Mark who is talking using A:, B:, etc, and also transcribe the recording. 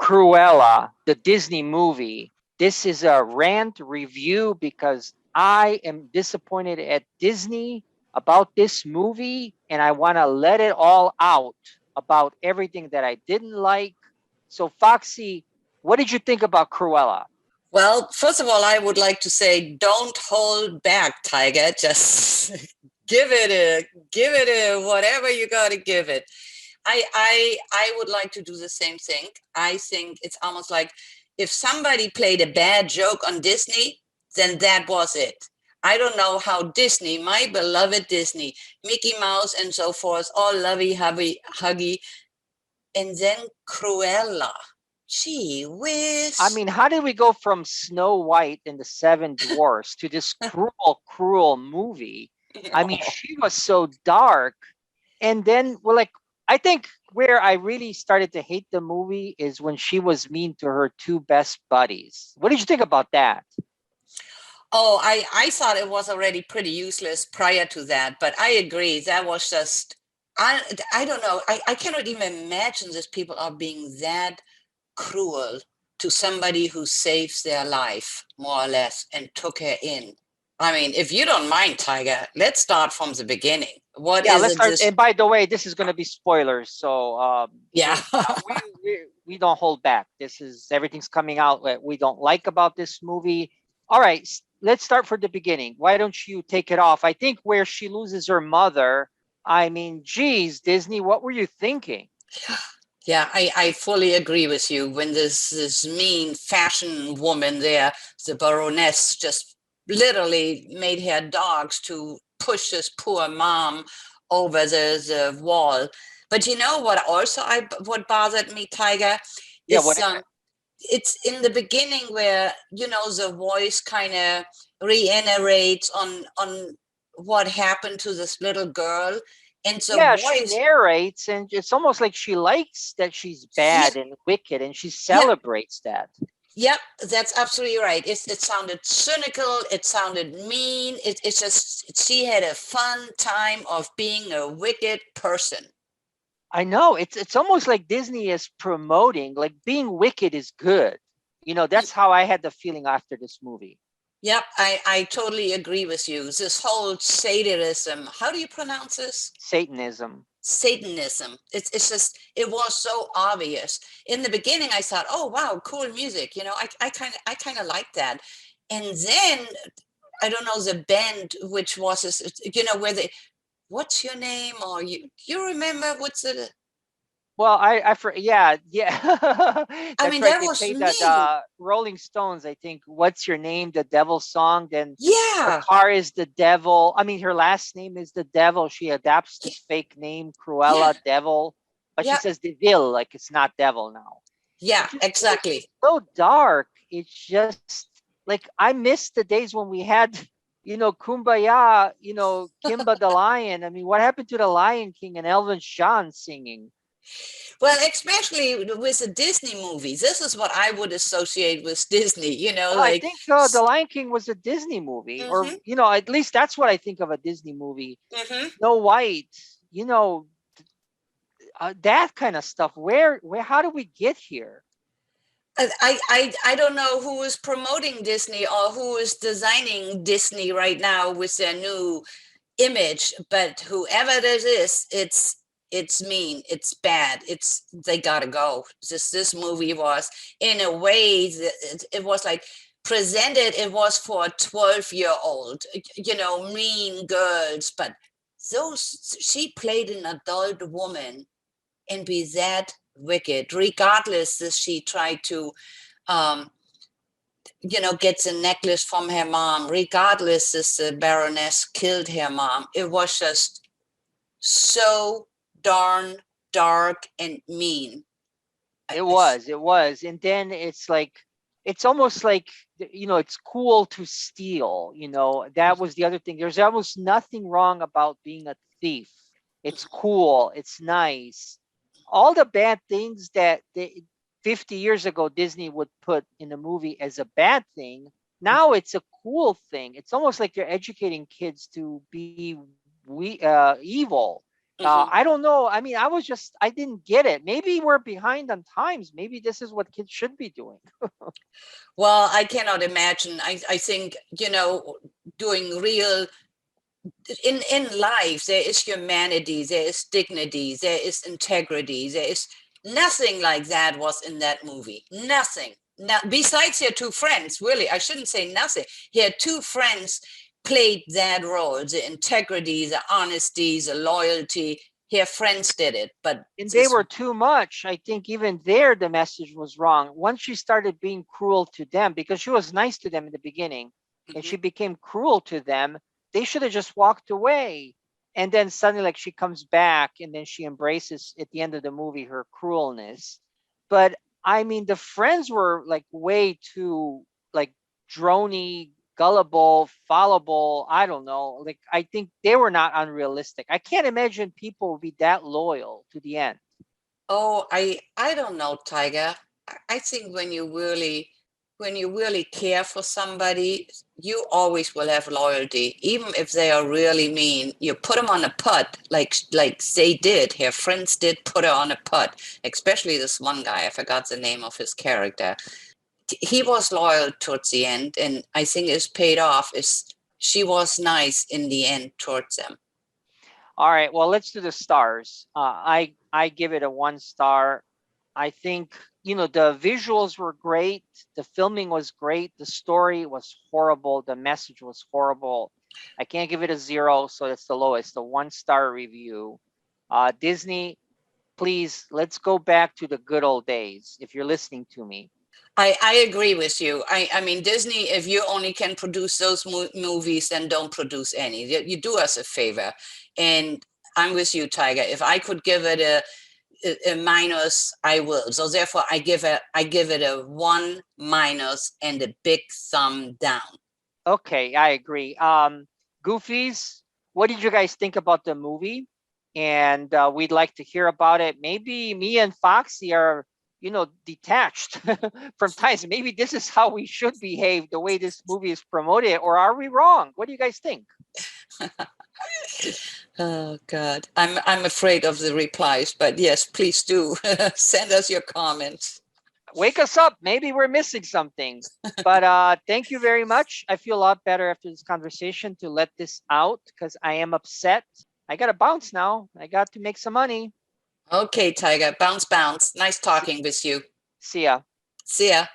A: Cruella, the Disney movie. This is a rant review because I am disappointed at Disney about this movie and I want to let it all out about everything that I didn't like. So, Foxy, what did you think about Cruella?
B: Well, first of all, I would like to say, don't hold back, Tiger. Just give it a whatever you got to give it. I would like to do the same thing. I think it's almost like if somebody played a bad joke on Disney, then that was it. I don't know how Disney, my beloved Disney, Mickey Mouse and so forth, all lovey, huggy, and then Cruella. Gee
A: I
B: whiz.
A: mean, how did we go from Snow White and the Seven Dwarfs to this cruel, cruel movie? I mean, she was so dark. And then, well, like, I think where I really started to hate the movie is when she was mean to her two best buddies. What did you think about that?
B: Oh, I thought it was already pretty useless prior to that, but I agree. That was just, I don't know. I cannot even imagine these people are being that cruel to somebody who saves their life, more or less, and took her in. I mean, if you don't mind, Tiger, let's start from the beginning. What
A: Yeah,
B: is
A: let's
B: it?
A: start.
B: This,
A: And by the way, this is going to be spoilers, so
B: yeah.
A: we don't hold back. This is everything's coming out that we don't like about this movie. All right, let's start from the beginning. Why don't you take it off? I think where she loses her mother. I mean, geez, Disney, what were you thinking?
B: Yeah, I fully agree with you. When this mean fashion woman there, the Baroness, just literally made her dogs to push this poor mom over the wall. But you know what also what bothered me, Tiger,
A: Yeah,
B: is
A: what is it?
B: it's in the beginning where, you know, the voice kind of reiterates on what happened to this little girl. And the
A: Yeah, she
B: voice,
A: narrates, and it's almost like she likes that she's
B: yeah,
A: bad and wicked, and she
B: yeah.
A: celebrates that.
B: Yep, that's absolutely right. It sounded cynical. It sounded mean. It's just she had a fun time of being a wicked person.
A: I know it's almost like Disney is promoting like being wicked is good.
B: Y-
A: That's how I had the feeling after this movie.
B: Yep, I totally agree with you. This whole Satanism, how do you pronounce this?
A: Satanism.
B: Satanism. It's just it was so obvious. In the beginning, I thought, oh wow, cool music. You know, I kind of like that. And then I don't know the band, which was this, you know, where they what's your name? Or you remember what's the
A: Well, yeah.
B: I
A: That's
B: mean,
A: right.
B: that
A: They
B: was
A: played
B: mean.
A: the Rolling Stones. I think "What's Your Name," the Devil song. Then her
B: Yeah.
A: car is the devil. I mean, her last name is the devil. She adapts
B: Yeah.
A: this fake name,
B: Yeah.
A: Cruella Devil, but she
B: Yeah.
A: says Devil like it's not devil now.
B: Yeah,
A: It's
B: exactly.
A: so dark. It's just like I miss the days when we had, Kumbaya, Kimba the Lion. I mean, what happened to the Lion King and Elvin John singing?
B: Well, especially with the Disney movies. This is what I would associate with Disney, you know,
A: Well, I
B: like
A: think the Lion King was a Disney movie, or
B: mm-hmm,
A: at least that's what I think of a Disney movie.
B: mm-hmm.
A: Snow White, you know, that kind of stuff. Where, how do we get here?
B: I don't know who is promoting Disney or who is designing Disney right now with their new image, but whoever this is, it's mean, it's bad, it's they gotta go. This movie was in a way that it was like presented, it was for a 12-year-old, you know, mean girls, but those she played an adult woman and be that wicked, regardless that she tried to um you know, gets a necklace from her mom, regardless if the Baroness killed her mom. It was just so darn dark and mean.
A: It was, and then it's like, it's almost like, it's cool to steal. That was the other thing. There's almost nothing wrong about being a thief. It's cool. It's nice. All the bad things that 50 years ago Disney would put in a movie as a bad thing, now it's a cool thing. It's almost like you're educating kids to be evil.
B: Mhm.
A: I don't know. I mean, I didn't get it. Maybe we're behind on times. Maybe this is what kids should be doing.
B: Well, I cannot imagine. I think, doing real in life, there is humanity, there is dignity, there is integrity, there is nothing like that was in that movie. Nothing. Besides your two friends, really, I shouldn't say nothing. He had two friends played that role, the integrity, the honesty, the loyalty. Her friends did it, but
A: And they
B: this.
A: were too much. I think even there, the message was wrong. Once she started being cruel to them, because she was nice to them in the beginning, and
B: Mhm.
A: she became cruel to them, they should have just walked away. And then suddenly, like, she comes back, and then she embraces at the end of the movie her cruelness. But I mean, the friends were like way too like drony, gullible, fallible. I don't know. Like, I think they were not unrealistic. I can't imagine people would be that loyal to the end.
B: Oh, I don't know, Tiger. I think when you really care for somebody, you always will have loyalty, even if they are really mean. You put them on a putt, like they did. Her friends did put her on a putt, especially this one guy. I forgot the name of his character. He was loyal towards the end, and I think it's paid off. Is she was nice in the end towards them.
A: All right, well, let's do the stars. I give it a 1 star. I think, the visuals were great, the filming was great, the story was horrible, the message was horrible. I can't give it a 0, so that's the lowest, a 1 star review. Disney, please, let's go back to the good old days. If you're listening to me,
B: I agree with you. I mean, Disney, if you only can produce those movies, then don't produce any. You do us a favor. And I'm with you, Tiger. If I could give it a minus, I will. So therefore, I give it a 1- and a big thumb down.
A: okay, I agree. Goofies, what did you guys think about the movie? And we'd like to hear about it. Maybe me and Foxy are, detached from times. Maybe this is how we should behave, the way this movie is promoted, or are we wrong? What do you guys think?
B: Oh God, I'm afraid of the replies, but yes, please do send us your comments.
A: Wake us up. Maybe we're missing something. But thank you very much. I feel a lot better after this conversation to let this out because I am upset. I got to bounce now. I got to make some money.
B: Okay, Tiger, bounce, bounce. Nice
A: See,
B: talking with you.
A: see ya.
B: See ya.